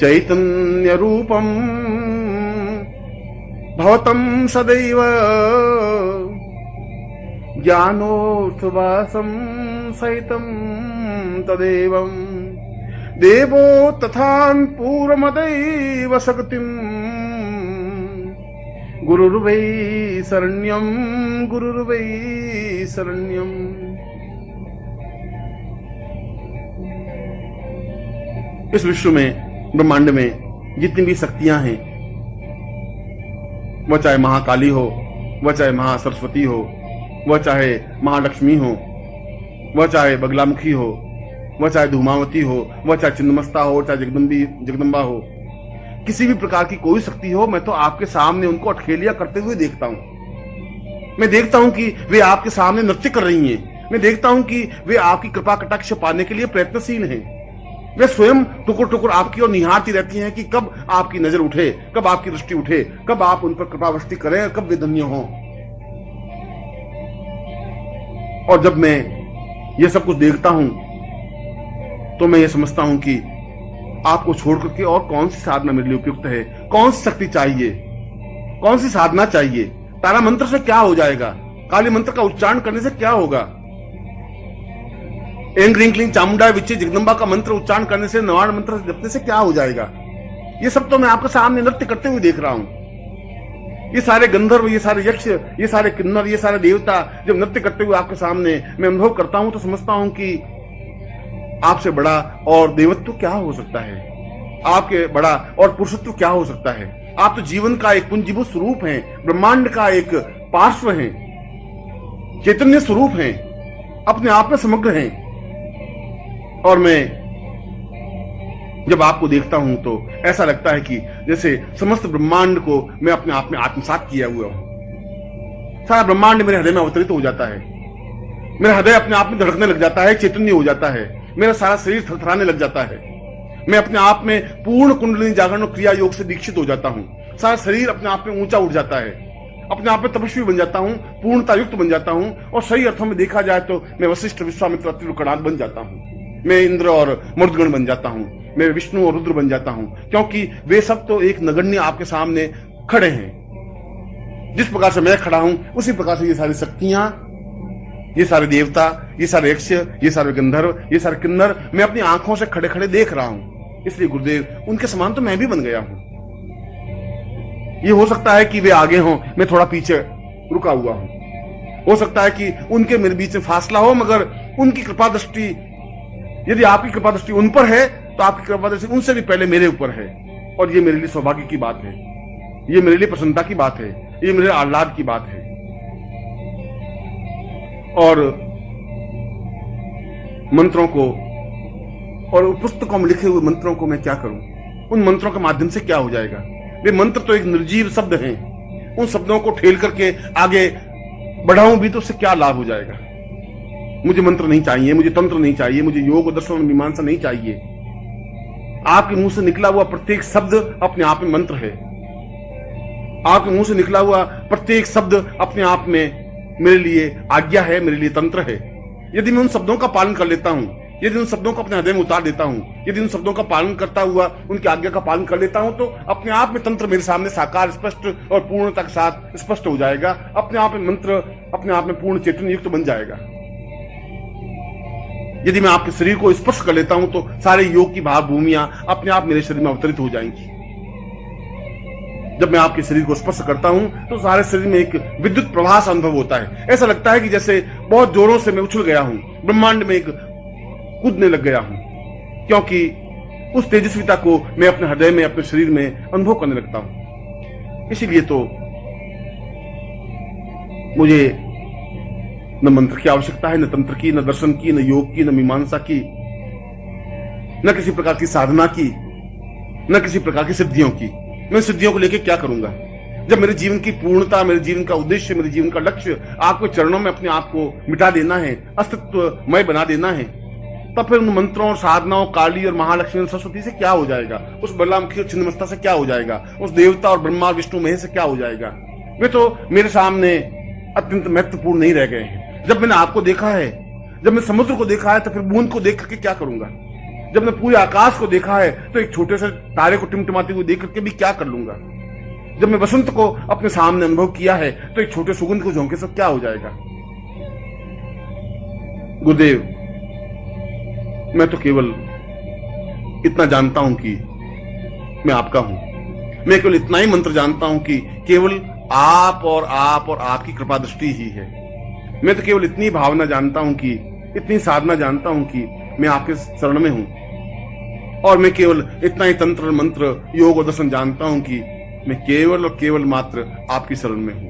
चैतन्य रूपम भवतं सदैव ज्ञानोर्थवासं सहितं तदेवं देवो तथान् पूर्वमदैव शक्तिं गुरुर्वै शरण्यं गुरुर्वै शरण्यं। इस विश्व में, ब्रह्मांड में जितनी भी शक्तियां हैं, वह चाहे महाकाली हो, वह चाहे महासरस्वती हो, वह चाहे महालक्ष्मी हो, वह चाहे बगलामुखी हो, वह चाहे धूमावती हो, वह चाहे छिन्नमस्ता हो, चाहे जगदम्बा हो, किसी भी प्रकार की कोई शक्ति हो, मैं तो आपके सामने उनको अठखेलियां करते हुए देखता हूं। मैं देखता हूं कि वे आपके सामने नृत्य कर रही हैं। मैं देखता हूं कि वे आपकी कृपा कटाक्ष पाने के लिए प्रयत्नशील हैं। वे स्वयं टुकुर टुकुर आपकी ओर निहारती रहती हैं कि कब आपकी नजर उठे, कब आपकी दृष्टि उठे, कब आप उन पर कृपावृष्टि करें, कब वे धन्य हों। और जब मैं ये सब कुछ देखता हूं तो मैं ये समझता हूं कि आपको छोड़ करके और कौन सी साधना मेरे लिए उपयुक्त है, कौन सी शक्ति चाहिए, कौन सी साधना चाहिए। तारा मंत्र से क्या हो जाएगा, काली मंत्र का उच्चारण करने से क्या होगा, एंग रिंग क्लिंग चामुंडा विच्चे जगदम्बा का मंत्र उच्चारण करने से, नवाण मंत्र जपने से क्या हो जाएगा। ये सब तो मैं आपके सामने नृत्य करते हुए देख रहा हूं। ये सारे गंधर्व, ये सारे यक्ष, ये सारे किन्नर, ये सारे देवता जब नृत्य करते हुए आपके सामने मैं अनुभव करता हूं तो समझता हूं कि आपसे बड़ा और देवत्व क्या हो सकता है, आपके बड़ा और पुरुषत्व क्या हो सकता है। आप तो जीवन का एक पुंजीभूत स्वरूप हैं, ब्रह्मांड का एक पार्श्व हैं, चैतन्य स्वरूप हैं, अपने आप में समग्र हैं। और मैं जब आपको देखता हूं तो ऐसा लगता है कि जैसे समस्त ब्रह्मांड को मैं अपने आप में आत्मसात किया हुआ हूं। सारा ब्रह्मांड मेरे हृदय में अवतरित हो जाता है, मेरा हृदय अपने आप में धड़कने लग जाता है, चैतन्य हो जाता है, मेरा सारा शरीर थरथराने लग जाता है। मैं अपने आप में पूर्ण कुंडलिनी जागरण और क्रिया योग से दीक्षित हो जाता हूं। सारा शरीर अपने आप में ऊंचा उठ जाता है, अपने आप में तपस्वी बन जाता हूं, पूर्णता युक्त बन जाता हूं। और सही अर्थों में देखा जाए तो मैं वशिष्ठ, विश्वामित्र, अत्रि, कणाद बन जाता हूं। मैं इंद्र और मरुदगण बन जाता हूं, मैं विष्णु और रुद्र बन जाता हूं, क्योंकि वे सब तो एक नगण्य आपके सामने खड़े हैं। जिस प्रकार से मैं खड़ा हूं उसी प्रकार से ये सारी शक्तियां, ये सारे देवता, ये सारे यक्ष, ये सारे गंधर्व, ये सारे किन्नर मैं अपनी आंखों से खड़े खड़े देख रहा हूं। इसलिए गुरुदेव, उनके समान तो मैं भी बन गया हूं। ये हो सकता है कि वे आगे हों, मैं थोड़ा पीछे रुका हुआ हूं। हो सकता है कि उनके मेरे बीच में फासला हो, मगर उनकी कृपा दृष्टि, यदि आपकी कृपा दृष्टि उन पर है तो आपकी कृपा दृष्टि उनसे भी पहले मेरे ऊपर है। और ये मेरे लिए सौभाग्य की बात है, ये मेरे लिए प्रसन्नता की बात है, ये मेरे आह्लाद की बात है। और मंत्रों को और पुस्तकों में लिखे हुए मंत्रों को मैं क्या करूं, उन मंत्रों के माध्यम से क्या हो जाएगा। वे मंत्र तो एक निर्जीव शब्द हैं, उन शब्दों को ठेल करके आगे बढ़ाऊं भी तो उससे क्या लाभ हो जाएगा। मुझे मंत्र नहीं चाहिए, मुझे तंत्र नहीं चाहिए, मुझे योग दर्शन और मीमांसा नहीं चाहिए। आपके मुंह से निकला हुआ प्रत्येक शब्द अपने आप में मंत्र है। आपके मुंह से निकला हुआ प्रत्येक शब्द अपने आप में मेरे लिए आज्ञा है, मेरे लिए तंत्र है। यदि मैं उन शब्दों का पालन कर लेता हूं, यदि उन शब्दों को अपने हृदय में उतार देता हूं, यदि उन शब्दों का पालन करता हुआ उनकी आज्ञा का पालन कर लेता हूं, तो अपने आप में तंत्र मेरे सामने साकार, स्पष्ट और पूर्णता के साथ स्पष्ट हो जाएगा। अपने आप में मंत्र अपने आप में पूर्ण चैतन्य युक्त बन जाएगा। यदि मैं आपके शरीर को स्पर्श कर लेता हूं तो सारे योग की भावभूमियां अपने आप मेरे शरीर में अवतरित हो जाएंगी। जब मैं आपके शरीर को स्पर्श करता हूं तो सारे शरीर में एक विद्युत प्रवाह सा अनुभव होता है। ऐसा लगता है कि जैसे बहुत जोरों से मैं उछल गया हूं, ब्रह्मांड में एक कूदने लग गया हूं, क्योंकि उस तेजस्विता को मैं अपने हृदय में, अपने शरीर में अनुभव करने लगता हूं। इसीलिए तो मुझे न मंत्र की आवश्यकता है, न तंत्र की, न दर्शन की, न योग की, न मीमांसा की, न किसी प्रकार की साधना की, न किसी प्रकार की सिद्धियों की। मैं सिद्धियों को लेकर क्या करूंगा जब मेरे जीवन की पूर्णता, मेरे जीवन का उद्देश्य, मेरे जीवन का लक्ष्य आपके चरणों में अपने आप को मिटा देना है, अस्तित्वमय बना देना है। तब फिर उन मंत्रों और साधनाओं, काली और महालक्ष्मी और सरस्वती से क्या हो जाएगा, उस बलरामुखी और छिन्नमस्ता से क्या हो जाएगा, उस देवता और ब्रह्मा विष्णु महेश से क्या हो जाएगा। वे तो मेरे सामने अत्यंत महत्वपूर्ण नहीं रह गए हैं। जब मैंने आपको देखा है, जब मैं समुद्र को देखा है, तो फिर बूंद को देख करके क्या करूंगा। जब मैं पूरे आकाश को देखा है तो एक छोटे से तारे को टिमटिमाते हुए देख करके भी क्या कर लूंगा। जब मैं बसंत को अपने सामने अनुभव किया है तो एक छोटे सुगंध को झोंके से क्या हो जाएगा। गुरुदेव, मैं तो केवल इतना जानता हूं कि मैं आपका हूं। मैं केवल इतना ही मंत्र जानता हूं कि केवल आप और आपकी कृपा दृष्टि ही है। मैं तो केवल इतनी भावना जानता हूं कि, इतनी साधना जानता हूं कि मैं आपके शरण में हूं। और मैं केवल इतना ही तंत्र मंत्र योग और दर्शन जानता हूं कि मैं केवल और केवल मात्र आपकी शरण में हूं।